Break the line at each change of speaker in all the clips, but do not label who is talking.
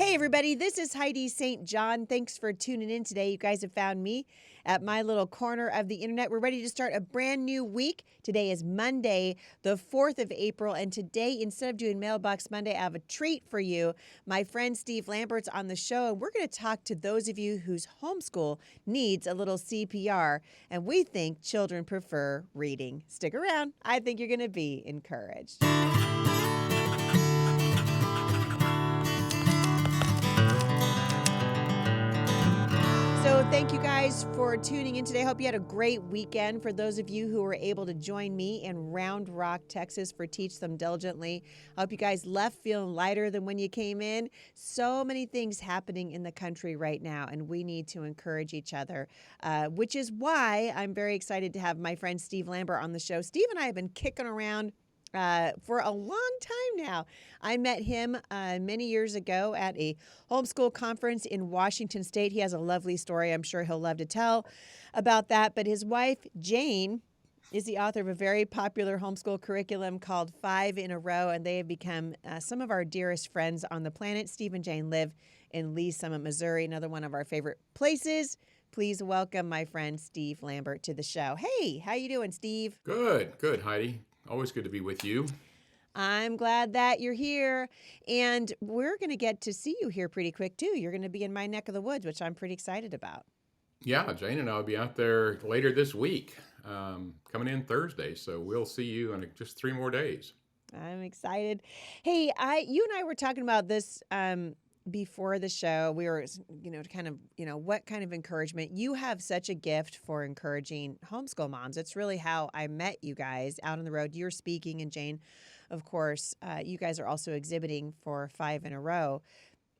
Hey, everybody, this is Heidi St. John. Thanks for tuning in today. You guys have found me at my little corner of the internet. We're ready to start a brand new week. Today is Monday, the 4th of April, and today, instead of doing Mailbox Monday, I have a treat for you. My friend Steve Lambert's on the show, and we're going to talk to those of you whose homeschool needs a little CPR, and we think children prefer reading. Stick around. I think you're going to be encouraged. So thank you guys for tuning in today. Hope you had a great weekend. For those of you who were able to join me in Round Rock, Texas for Teach Them Diligently, I hope you guys left feeling lighter than when you came in. So many things happening in the country right now, and we need to encourage each other, which is why I'm very excited to have my friend Steve Lambert on the show. Steve and I have been kicking around for a long time now. I met him many years ago at a homeschool conference in Washington State. He has a lovely story I'm sure he'll love to tell about that. But his wife, Jane, is the author of a very popular homeschool curriculum called 5 in a Row, and they have become some of our dearest friends on the planet. Steve and Jane live in Lee Summit, Missouri, another one of our favorite places. Please welcome my friend Steve Lambert to the show. Hey, how you doing, Steve?
Good, Heidi. Always good to be with you.
I'm glad that you're here, and we're going to get to see you here pretty quick, too. You're going to be in my neck of the woods, which I'm pretty excited about.
Yeah, Jane and I will be out there later this week, coming in Thursday. So we'll see you in just 3 more days.
I'm excited. Hey, you and I were talking about this before the show. We were, what kind of encouragement. You have such a gift for encouraging homeschool moms. It's really how I met you guys out on the road. You're speaking, and Jane, of course, you guys are also exhibiting for 5 in a Row.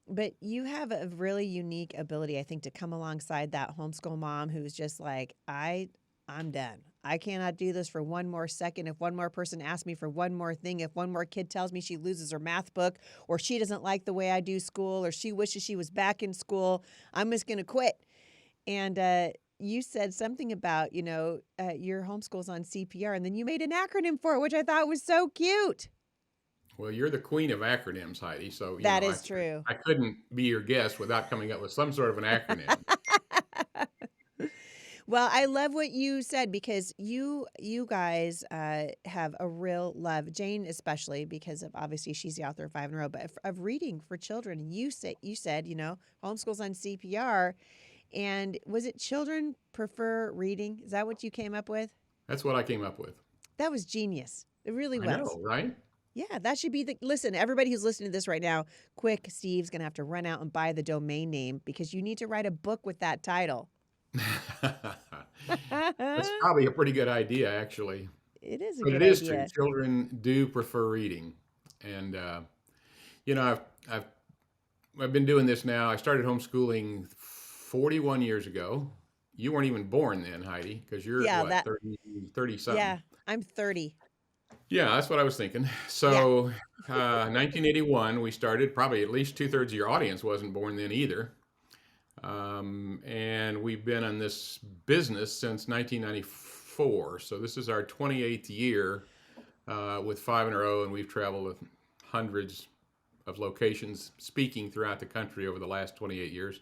But you have a really unique ability, I think, to come alongside that homeschool mom who's just like, I'm done. I cannot do this for one more second. If one more person asks me for one more thing, if one more kid tells me she loses her math book, or she doesn't like the way I do school, or she wishes she was back in school, I'm just going to quit. And you said something about, your homeschool's on CPR, and then you made an acronym for it, which I thought was so cute.
Well, you're the queen of acronyms, Heidi. So,
That is true.
I couldn't be your guest without coming up with some sort of an acronym.
Well, I love what you said because you guys have a real love, Jane especially, because of obviously she's the author of 5 in a Row, but of reading for children. You said homeschool's on CPR, and was it children prefer reading? Is that what you came up with?
That's what I came up with.
That was genius. It really
I
was.
know, right?
Yeah, that should be listen, everybody who's listening to this right now, quick, Steve's going to have to run out and buy the domain name because you need to write a book with that title.
That's probably a pretty good idea, actually.
It is a
But
good
it is
idea.
true. Children do prefer reading, and I've been doing this now. I started homeschooling 41 years ago. You weren't even born then, Heidi, because you're
Yeah,
what, 30 something.
Yeah, I'm 30.
Yeah, that's what I was thinking.
Yeah.
So, 1981, we started. Probably at least 2/3 of your audience wasn't born then either. And we've been in this business since 1994. So this is our 28th year with 5 in a Row, and we've traveled with hundreds of locations speaking throughout the country over the last 28 years.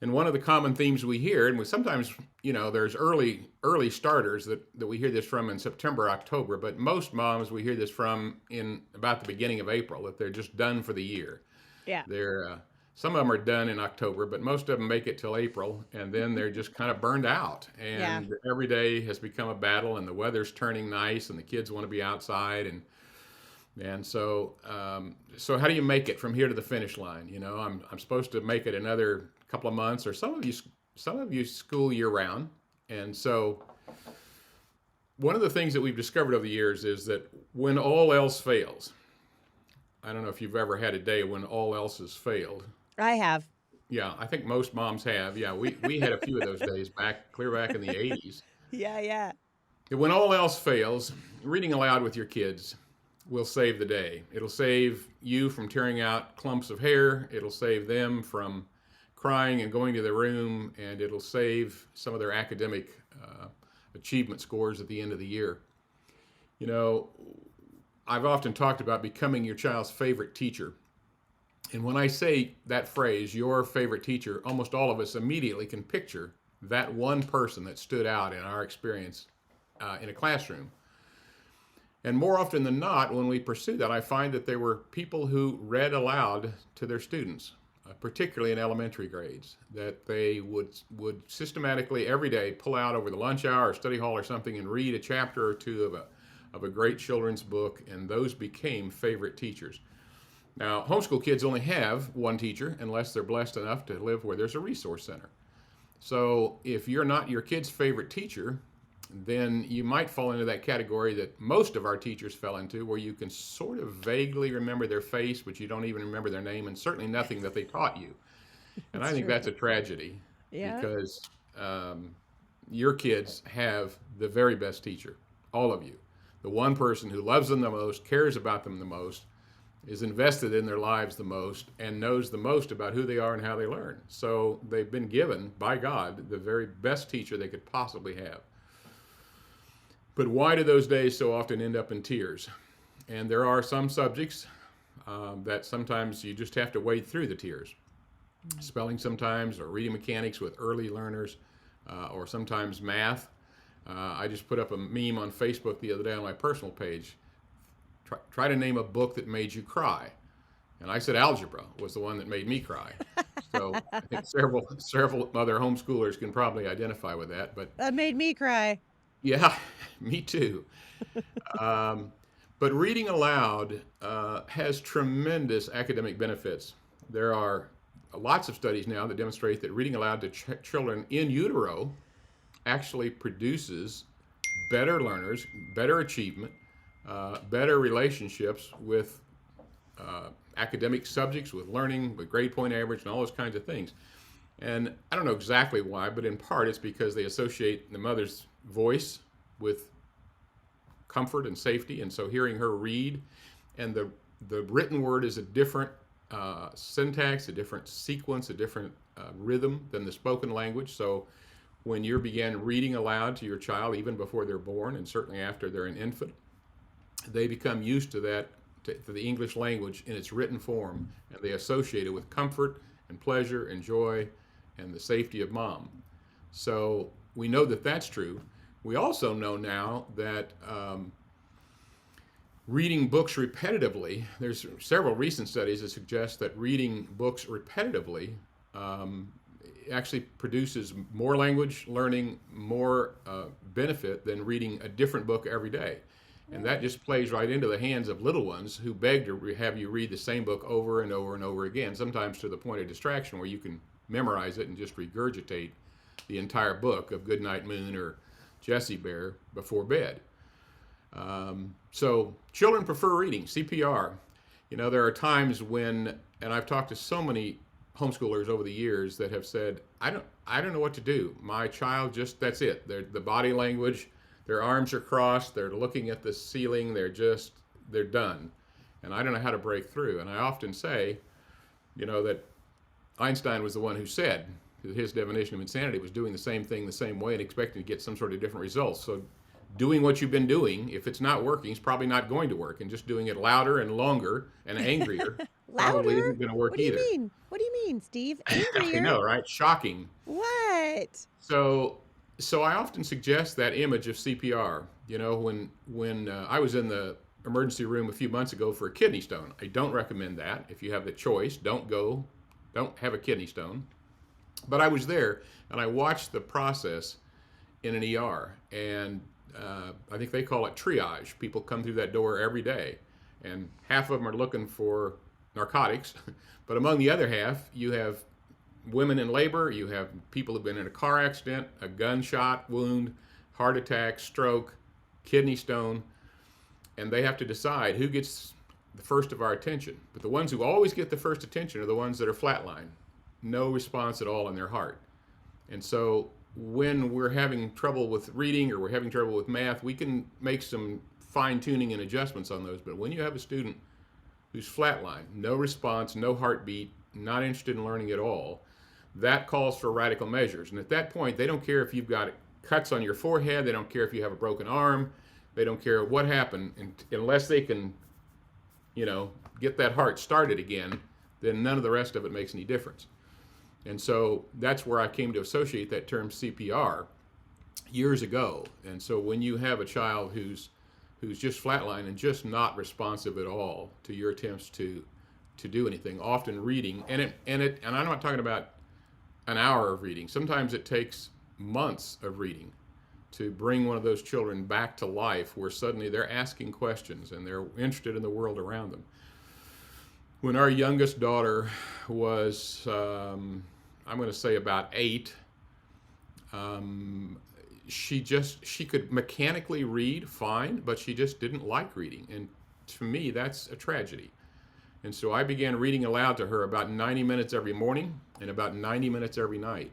And one of the common themes we hear, and we sometimes, there's early starters that we hear this from in September, October, but most moms we hear this from in about the beginning of April, that they're just done for the year.
Yeah.
Some of them are done in October, but most of them make it till April, and then they're just kind of burned out. And every day has become a battle, and the weather's turning nice, and the kids want to be outside, and so how do you make it from here to the finish line? I'm supposed to make it another couple of months, or some of you school year round, and so one of the things that we've discovered over the years is that when all else fails, I don't know if you've ever had a day when all else has failed.
I have.
Yeah, I think most moms have. Yeah, we had a few of those days clear back in the 80s.
Yeah.
When all else fails, reading aloud with your kids will save the day. It'll save you from tearing out clumps of hair. It'll save them from crying and going to their room, and it'll save some of their academic achievement scores at the end of the year. I've often talked about becoming your child's favorite teacher. And when I say that phrase, your favorite teacher, almost all of us immediately can picture that one person that stood out in our experience in a classroom. And more often than not, when we pursue that, I find that there were people who read aloud to their students, particularly in elementary grades, that they would systematically every day pull out over the lunch hour or study hall or something and read a chapter or two of a great children's book, and those became favorite teachers. Now, homeschool kids only have one teacher unless they're blessed enough to live where there's a resource center. So if you're not your kid's favorite teacher, then you might fall into that category that most of our teachers fell into, where you can sort of vaguely remember their face, but you don't even remember their name, and certainly nothing that they taught you. And I think that's a tragedy, because your kids have the very best teacher, all of you. The one person who loves them the most, cares about them the most, is invested in their lives the most, and knows the most about who they are and how they learn. So they've been given, by God, the very best teacher they could possibly have. But why do those days so often end up in tears? And there are some subjects that sometimes you just have to wade through the tears. Spelling sometimes, or reading mechanics with early learners, or sometimes math. I just put up a meme on Facebook the other day on my personal page. Try to name a book that made you cry. And I said algebra was the one that made me cry. So I think several other homeschoolers can probably identify with that. But
that made me cry.
Yeah, me too. But reading aloud has tremendous academic benefits. There are lots of studies now that demonstrate that reading aloud to children in utero actually produces better learners, better achievement, better relationships with academic subjects, with learning, with grade point average, and all those kinds of things. And I don't know exactly why, but in part it's because they associate the mother's voice with comfort and safety. And so hearing her read, and the written word is a different syntax, a different sequence, a different rhythm than the spoken language. So when you begin reading aloud to your child, even before they're born, and certainly after they're an infant, they become used to that, to the English language in its written form, and they associate it with comfort and pleasure and joy and the safety of mom. So we know that that's true. We also know now that reading books repetitively, there's several recent studies that suggest that reading books repetitively actually produces more language learning, more benefit than reading a different book every day. And that just plays right into the hands of little ones who beg to have you read the same book over and over and over again, sometimes to the point of distraction where you can memorize it and just regurgitate the entire book of Goodnight Moon or Jessie Bear before bed. So children prefer reading, CPR. You know, there are times when, and I've talked to so many homeschoolers over the years that have said, I don't know what to do. My child just, that's it. The body language, their arms are crossed, they're looking at the ceiling, they're done. And I don't know how to break through. And I often say, you know, that Einstein was the one who said that his definition of insanity was doing the same thing the same way and expecting to get some sort of different results. So doing what you've been doing, if it's not working, it's probably not going to work. And just doing it louder and longer and angrier probably isn't going to work either.
What do you mean, Steve? Angrier?
I know, right? Shocking.
What?
So I often suggest that image of CPR. You know, when I was in the emergency room a few months ago for a kidney stone. I don't recommend that. If you have the choice, don't have a kidney stone. But I was there, and I watched the process in an ER, and I think they call it triage. People come through that door every day, and half of them are looking for narcotics, but among the other half, you have women in labor, you have people who've been in a car accident, a gunshot wound, heart attack, stroke, kidney stone, and they have to decide who gets the first of our attention. But the ones who always get the first attention are the ones that are flatline, no response at all in their heart. And so when we're having trouble with reading or we're having trouble with math, we can make some fine-tuning and adjustments on those. But when you have a student who's flatline, no response, no heartbeat, not interested in learning at all, that calls for radical measures. And at that point, they don't care if you've got cuts on your forehead, they don't care if you have a broken arm, they don't care what happened, unless they can, you know, get that heart started again, then none of the rest of it makes any difference. And so that's where I came to associate that term CPR years ago. And so when you have a child who's just flatline and just not responsive at all to your attempts to do anything, often reading, and I'm not talking about an hour of reading. Sometimes it takes months of reading to bring one of those children back to life, where suddenly they're asking questions and they're interested in the world around them. When our youngest daughter was, I'm going to say about 8, she could mechanically read fine, but she just didn't like reading. And to me, that's a tragedy. And so I began reading aloud to her about 90 minutes every morning and about 90 minutes every night.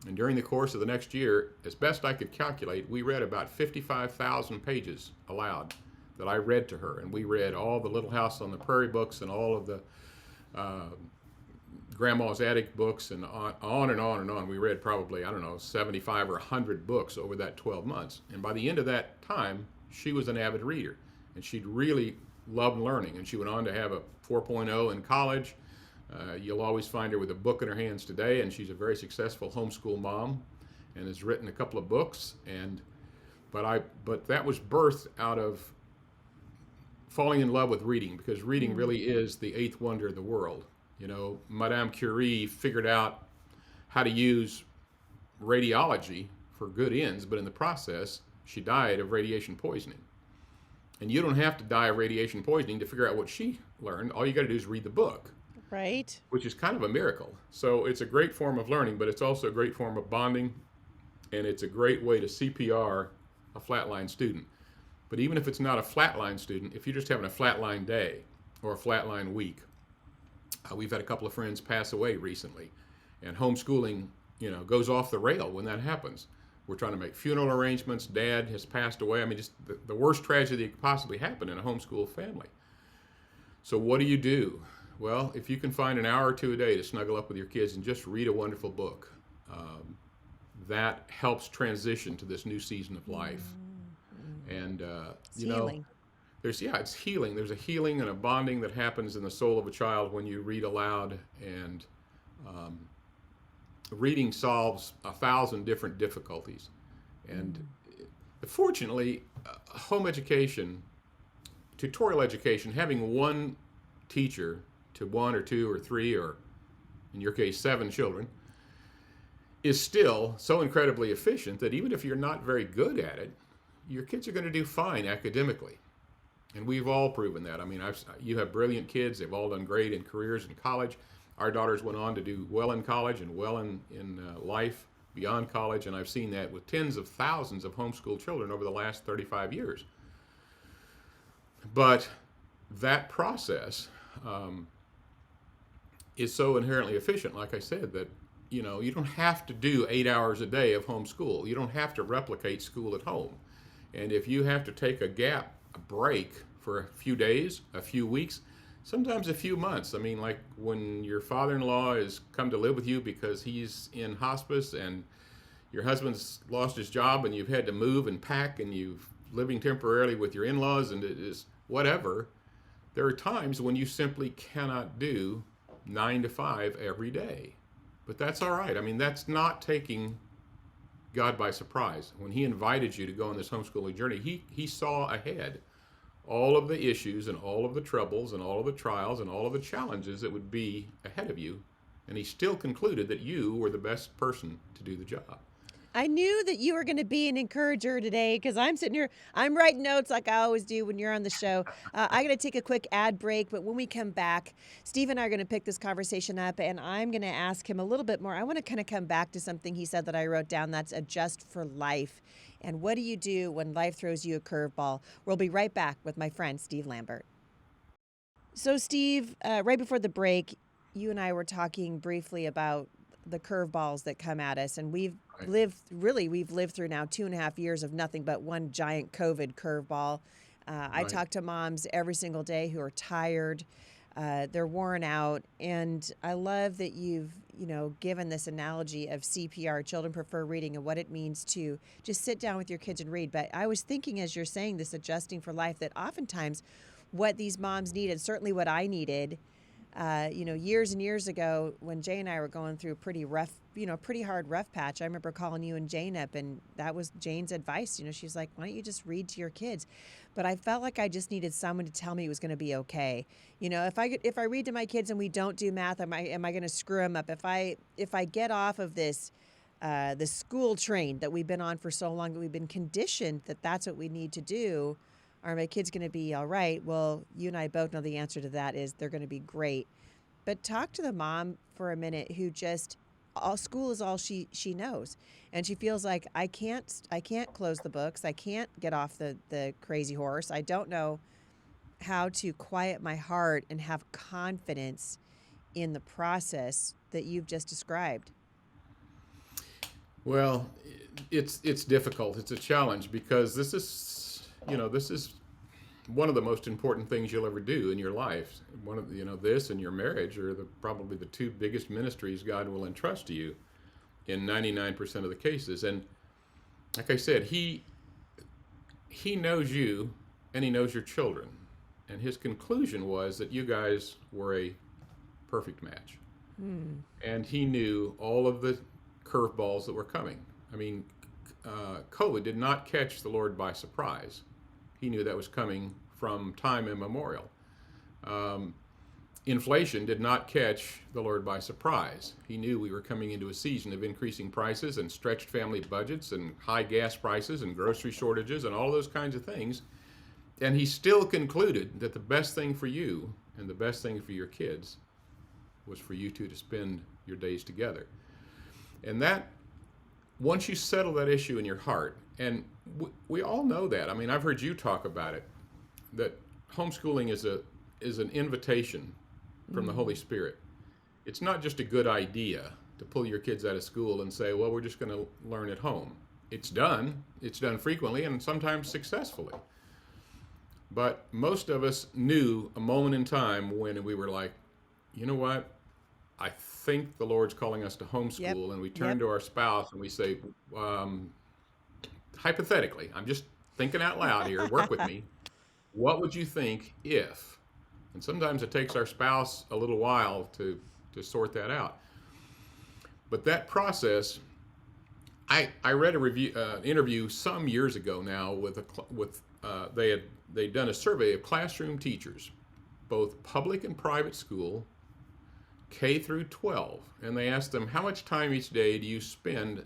And during the course of the next year, as best I could calculate, we read about 55,000 pages aloud that I read to her. And we read all the Little House on the Prairie books and all of the Grandma's Attic books, and on and on and on. We read probably, 75 or 100 books over that 12 months. And by the end of that time, she was an avid reader, and she'd really loved learning. And she went on to have a 4.0 in college. You'll always find her with a book in her hands today, and she's a very successful homeschool mom and has written a couple of books. But that was birthed out of falling in love with reading, because reading really is the eighth wonder of the world. Madame Curie figured out how to use radiology for good ends, but in the process, she died of radiation poisoning. And you don't have to die of radiation poisoning to figure out what she learned. All you got to do is read the book.
Right.
Which is kind of a miracle. So it's a great form of learning, but it's also a great form of bonding, and it's a great way to CPR a flatline student. But even if it's not a flatline student, if you're just having a flatline day or a flatline week, we've had a couple of friends pass away recently, and homeschooling, goes off the rail when that happens. We're trying to make funeral arrangements. Dad has passed away. I mean, just the worst tragedy that could possibly happen in a homeschool family. So what do you do? Well, if you can find an hour or two a day to snuggle up with your kids and just read a wonderful book, that helps transition to this new season of life. And,
Healing.
it's healing. There's a healing and a bonding that happens in the soul of a child when you read aloud, and reading solves 1,000 different difficulties. And fortunately, home education, tutorial education, having one teacher to 1 or 2 or 3, or in your case 7 children, is still so incredibly efficient that even if you're not very good at it, your kids are going to do fine academically. And we've all proven that. I mean, you have brilliant kids. They've all done great in careers in college. Our daughters went on to do well in college and well in life beyond college. And I've seen that with tens of thousands of homeschool children over the last 35 years. But that process is so inherently efficient, like I said, that you don't have to do 8 hours a day of homeschool. You don't have to replicate school at home. And if you have to take a break for a few days, a few weeks, sometimes a few months. I mean, like when your father-in-law has come to live with you because he's in hospice, and your husband's lost his job, and you've had to move and pack, and you're living temporarily with your in-laws, and it is whatever. There are times when you simply cannot do 9 to 5 every day. But that's all right. I mean, that's not taking God by surprise. When he invited you to go on this homeschooling journey, he saw ahead all of the issues and all of the troubles and all of the trials and all of the challenges that would be ahead of you. And he still concluded that you were the best person to do the job.
I knew that you were going to be an encourager today, because I'm sitting here, I'm writing notes like I always do when you're on the show. I'm going to take a quick ad break, but when we come back, Steve and I are going to pick this conversation up, and I'm going to ask him a little bit more. I want to kind of come back to something he said that I wrote down, that's adjust for life. And what do you do when life throws you a curveball? We'll be right back with my friend, Steve Lambert. So, Steve, right before the break, you and I were talking briefly about the curveballs that come at us, and we've lived through now 2.5 years of nothing but one giant COVID curveball. I talk to moms every single day who are tired, they're worn out, and I love that you've given this analogy of CPR, children prefer reading, and what it means to just sit down with your kids and read. But I was thinking, as you're saying this, adjusting for life, that oftentimes what these moms need, and certainly what I needed, Years and years ago when Jay and I were going through a pretty rough, pretty hard rough patch, I remember calling you and Jane up, and that was Jane's advice. She's like, why don't you just read to your kids? But I felt like I just needed someone to tell me it was going to be okay. If I read to my kids and we don't do math, am I going to screw them up? If I get off of this, the school train that we've been on for so long, that we've been conditioned that that's what we need to do, are my kids going to be all right? Well, you and I both know the answer to that is they're going to be great. But talk to the mom for a minute who just all school is all she knows, and she feels like I can't close the books, I can't get off the crazy horse, I don't know how to quiet my heart and have confidence in the process that you've just described.
Well, it's difficult. It's a challenge because this is one of the most important things you'll ever do in your life. One of this and your marriage are probably the two biggest ministries God will entrust to you in 99% of the cases. And like I said, he knows you and he knows your children. And his conclusion was that you guys were a perfect match. And he knew all of the curveballs that were coming. I mean, COVID did not catch the Lord by surprise. He knew that was coming from time immemorial. Inflation did not catch the Lord by surprise. He knew we were coming into a season of increasing prices and stretched family budgets and high gas prices and grocery shortages and all those kinds of things. And he still concluded that the best thing for you and the best thing for your kids was for you two to spend your days together. And that, once you settle that issue in your heart, and we all know that. I mean, I've heard you talk about it, that homeschooling is an invitation from the Holy Spirit. It's not just a good idea to pull your kids out of school and say, well, we're just going to learn at home. It's done frequently and sometimes successfully. But most of us knew a moment in time when we were like, you know what? I think the Lord's calling us to homeschool. Yep. And we turn to our spouse and we say, hypothetically, I'm just thinking out loud here, work with me. What would you think if? And sometimes it takes our spouse a little while to sort that out. But that process, I read a review interview some years ago now with they'd done a survey of classroom teachers, both public and private school, K through 12, and they asked them, how much time each day do you spend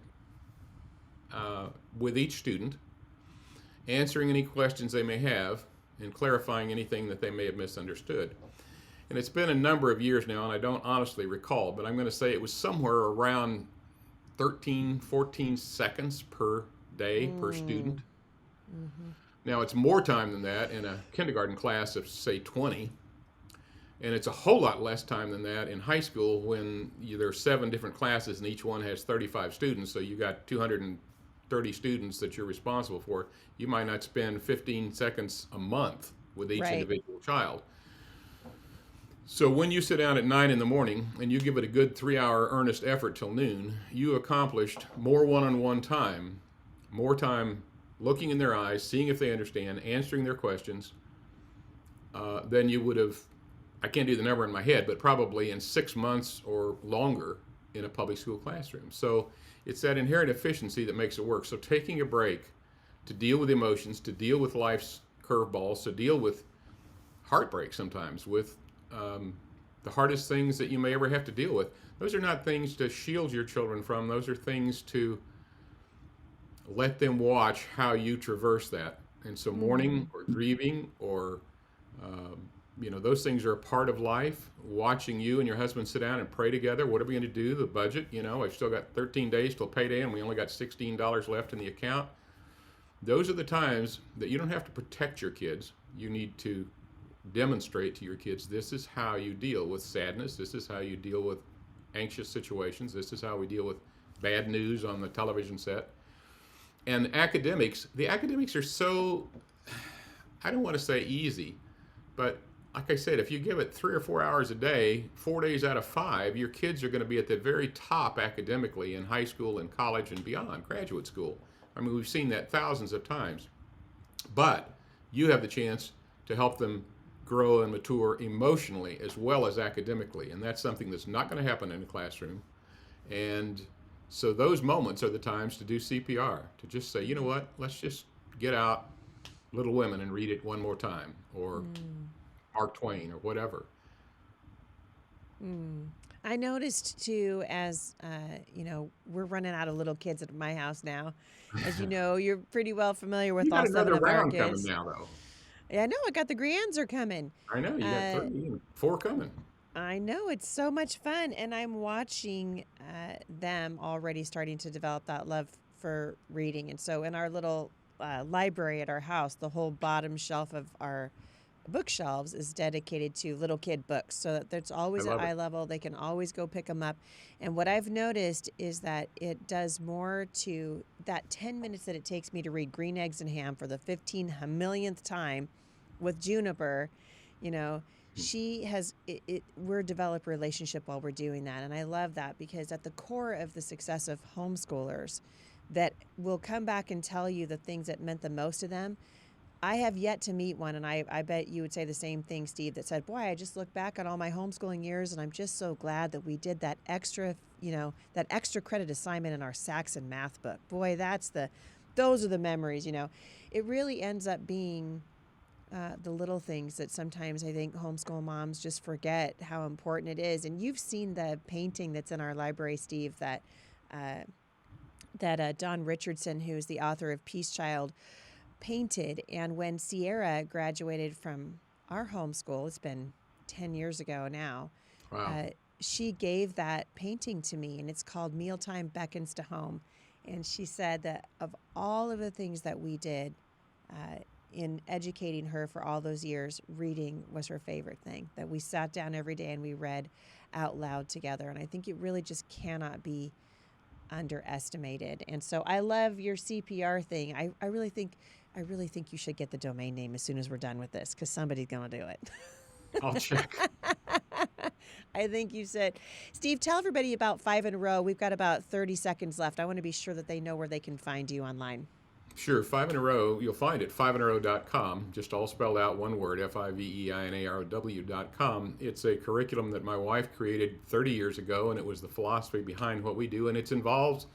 with each student, answering any questions they may have, and clarifying anything that they may have misunderstood. And it's been a number of years now, and I don't honestly recall, but I'm going to say it was somewhere around 13, 14 seconds per day per student. Mm-hmm. Now, it's more time than that in a kindergarten class of, say, 20. And it's a whole lot less time than that in high school when there are 7 different classes and each one has 35 students. So you got 230 students that you're responsible for. You might not spend 15 seconds a month with each individual child. So when you sit down at 9 in the morning and you give it a good 3-hour earnest effort till noon, you accomplished more one-on-one time, more time looking in their eyes, seeing if they understand, answering their questions, than you would have, I can't do the number in my head, but probably in 6 months or longer in a public school classroom. So it's that inherent efficiency that makes it work. So taking a break to deal with emotions, to deal with life's curveballs, to deal with heartbreak sometimes, with the hardest things that you may ever have to deal with. Those are not things to shield your children from. Those are things to let them watch how you traverse that. And so mourning or grieving or those things are a part of life. Watching you and your husband sit down and pray together. What are we going to do? The budget, I've still got 13 days till payday and we only got $16 left in the account. Those are the times that you don't have to protect your kids. You need to demonstrate to your kids, this is how you deal with sadness. This is how you deal with anxious situations. This is how we deal with bad news on the television set. And the academics are so, I don't want to say easy, but like I said, if you give it 3 or 4 hours a day, 4 days out of 5, your kids are going to be at the very top academically in high school and college and beyond, graduate school. I mean, we've seen that thousands of times. But you have the chance to help them grow and mature emotionally as well as academically. And that's something that's not going to happen in a classroom. And so those moments are the times to do CPR, to just say, you know what, let's just get out Little Women and read it one more time, or Mark Twain, or whatever.
I noticed too, as we're running out of little kids at my house now. As you know, you're pretty well familiar
You
with
got
all seven
another
of our
round coming
kids.
now, though.
Yeah, I know. I got the grands are coming.
I know you got
Uh,
3 and 4 coming.
I know it's so much fun, and I'm watching them already starting to develop that love for reading. And so, in our little library at our house, the whole bottom shelf of our bookshelves is dedicated to little kid books, so that it's
I
always at
love it.
eye level. They can always go pick them up. And what I've noticed is that it does more to that 10 minutes that it takes me to read Green Eggs and Ham for the 15 millionth time with Juniper. You know, she has we're develop a relationship while we're doing that, and I love that, because at the core of the success of homeschoolers that will come back and tell you the things that meant the most to them. I have yet to meet one, and I bet you would say the same thing, Steve, that said, boy, I just look back on all my homeschooling years, and I'm just so glad that we did that extra, that extra credit assignment in our Saxon math book. Boy, those are the memories, It really ends up being the little things that sometimes I think homeschool moms just forget how important it is. And you've seen the painting that's in our library, Steve, that Don Richardson, who's the author of Peace Child, painted. And when Sierra graduated from our homeschool, it's been 10 years ago now,
Wow.
she gave that painting to me, and it's called Mealtime Beckons to Home. And she said that of all of the things that we did in educating her for all those years, reading was her favorite thing, that we sat down every day and we read out loud together. And I think it really just cannot be underestimated. And so I love your CPR thing. I really think you should get the domain name as soon as we're done with this, because somebody's going to do it.
I'll check.
I think you said. Steve, tell everybody about 5 in a Row. We've got about 30 seconds left. I want to be sure that they know where they can find you online.
Sure. 5 in a Row, you'll find it 5inarow.com, just all spelled out one word, FIVEINAROW.com. It's a curriculum that my wife created 30 years ago, and it was the philosophy behind what we do, and it's built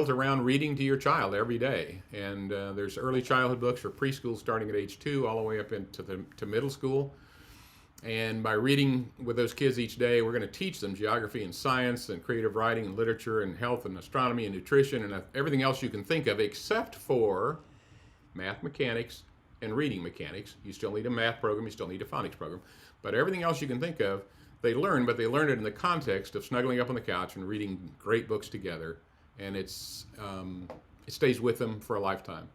around reading to your child every day. And there's early childhood books for preschool starting at age 2 all the way up to middle school. And by reading with those kids each day, we're going to teach them geography and science and creative writing and literature and health and astronomy and nutrition and everything else you can think of, except for math mechanics and reading mechanics. You still need a math program, you still need a phonics program. But everything else you can think of, they learn, but they learn it in the context of snuggling up on the couch and reading great books together. And it stays with them for a lifetime.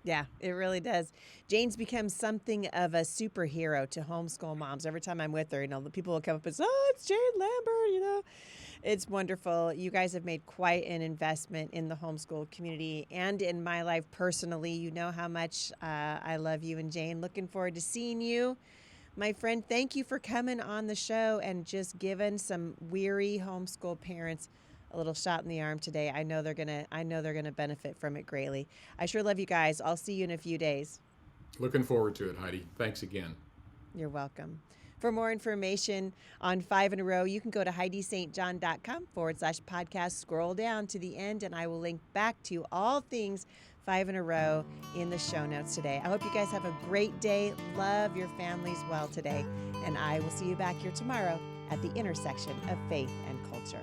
Yeah, it really does. Jane's become something of a superhero to homeschool moms. Every time I'm with her, the people will come up and say, oh, it's Jane Lambert, It's wonderful. You guys have made quite an investment in the homeschool community and in my life personally. You know how much I love you and Jane. Looking forward to seeing you. My friend, thank you for coming on the show and just giving some weary homeschool parents a little shot in the arm today. I know they're gonna benefit from it greatly. I sure love you guys. I'll see you in a few days.
Looking forward to it, Heidi. Thanks again.
You're welcome. For more information on 5 in a Row, you can go to HeidiSt.com/podcast. Scroll down to the end, and I will link back to all things 5 in a Row in the show notes today. I hope you guys have a great day. Love your families well today, and I will see you back here tomorrow at the intersection of faith and culture.